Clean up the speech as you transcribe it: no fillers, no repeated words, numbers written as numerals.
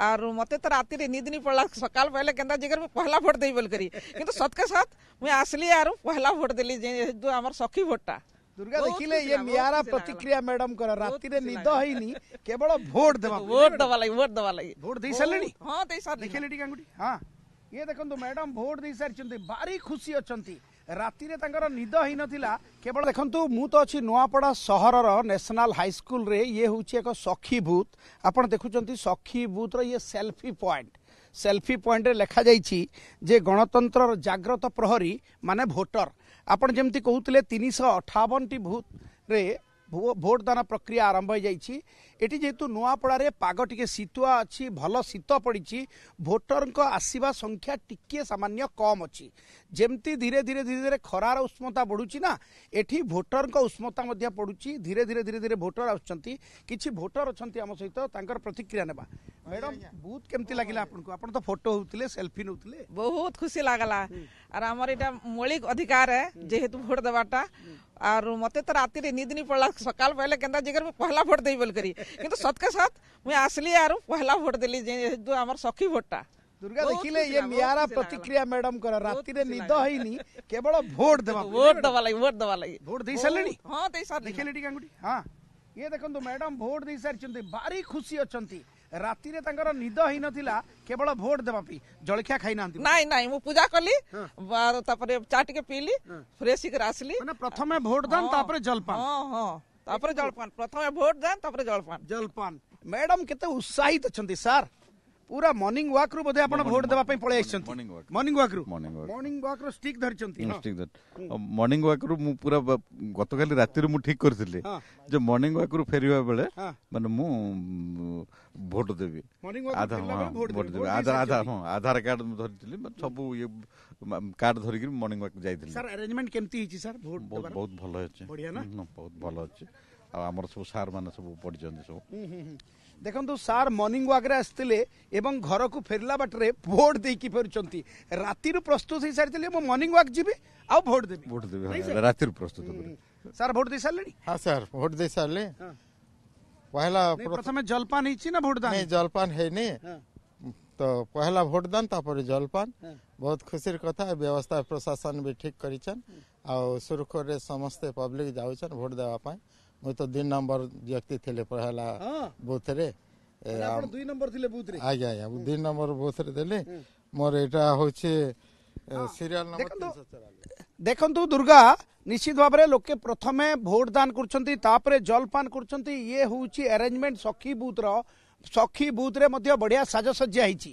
और मते तो राति रे नींद नहीं पड़ला सकाल पहले केंदा जगह में पहला भोट देई बोल करी किंतु सत के साथ मुई आसली यार पहला भोट देली जो हमर सखी भोटटा दुर्गा देखिले ये नियारा प्रतिक्रिया मैडम कर राति रे निद होइनी केवल भोट देबा वोट दवा लगी भोट दे सारलेनी हां दे सार देखिले टी गांगुटी हां ये देखंतु मैडम भोट दे सारचंती बारी खुशी अछंती राति रे तांकर निद होई नथिला केवल देखंतु मु तो अछि नोआपड़ा सहर रो नेशनल हाई स्कूल रे ये होछि एक सखी बूथ आपण देखुचंती सखी बूथ रो ये सेल्फी पॉइंट रे लिखा जाइछि जे गणतंत्र जागृत प्रहरी माने भोटर आपण जेमती कहउतले 358 टी बूथ रे भोट दान प्रक्रिया आरंभ हो जाइछि एटी जेतु नुआपड़ा रे पाग टिके शीतुआ अछि भल शीत पड़िछि भोटर को आसीबा संख्या टिके सामान्य कम अछि जेमती धीरे धीरे खरार उष्णता बढ़ुछि ना एठी भोटर को उष्णता मध्य पड़ुछि धीरे धीरे भोटर आछंती किछि भोटर अछंती हम सहित तांकर प्रतिक्रिया नेबा मैडम बूथ केमती लागिला आपनको आपण तो फोटो होतले सेल्फी नउतले बहुत खुशी लागला और हमर एटा मौलिक अधिकार है जेहेतु भोट देबाटा और मते तो राति रे नींद नहीं पड़ला सकाल पहले केंदा जगह में पहला भोट देई बोल करी किंतु सत के साथ मुई आसली यार पहला भोट देली जो हमर सखी भोटटा दुर्गा देखिले ये नियारा प्रतिक्रिया मैडम कर राति रे निद होइनी केवल भोट देबा दवा लगी भोट दे सारलेनी हां दे सार देखिले टी गांगुटी हां ये देखंतु मैडम भोट दे सारचंती बारी खुशी अछंती राति रे तांकर निद होई नथिला केवल भोट देबा पी जळखिया खाई नांती नहीं मु पूजा करली तापरे चाट के पीली फ्रेश कर आसली माने प्रथमे भोट दान तापरे जलपान हां तापरे जलपान प्रथमे भोट दान तापरे जलपान मैडम केते उत्साहित अछंती सर पूरा मॉर्निंग वॉक रु बोधे आपण भोट देबा पई पळे आछंती मॉर्निंग वॉक रु स्टिक धरचंती स्टिक धर मॉर्निंग वॉक रु मु पूरा गतकाली राति रे मु ठीक करथिले जे मॉर्निंग वॉक रु फेरिबा बेले माने मु भोट देबी भोट देबी आधार कार्ड धरथिले सब ये कार्ड धरि के मॉर्निंग वॉक जाइथिले सर अरेंजमेंट केमती हिची सर भोट बहुत भलो अछि बढ़िया ना बहुत भलो अछि आ हमर सब सार माने सब पड़ जंदी सब देखंतु सार मॉर्निंग वॉक रे आस्तिले एवं घर को फेरला बाटरे भोट देई की फेरचंती राति रु प्रस्तुत हे सारतिले मो मॉर्निंग वॉक जिबे आ भोट देबी राति रु प्रस्तुत सर भोट दे सारलेनी हां सर भोट दे सारले पहला प्रथमे जलपान हिची ना भोट दान नहीं जलपान है ने तो पहला भोट दान तापर जलपान बहुत खुशीर कथा व्यवस्था प्रशासन भी ठीक करिछन आ सुरखुर रे समस्त पब्लिक जाउछन भोट देवा पाए मु तो 2 नंबर व्यक्ति थिले पहला बूथ रे आपण 2 नंबर थिले बूथ रे आज्ञा 2 नंबर बूथ रे देले मोर एटा होचे सीरियल नंबर 344 देखंतु दुर्गा निश्चित भाव में लोके प्रथमे भोट दान करछंती तापरे जलपान करछंती ये होउची अरेंजमेंट सखी बूथ रे मध्य बढ़िया साजसज्जा हिची।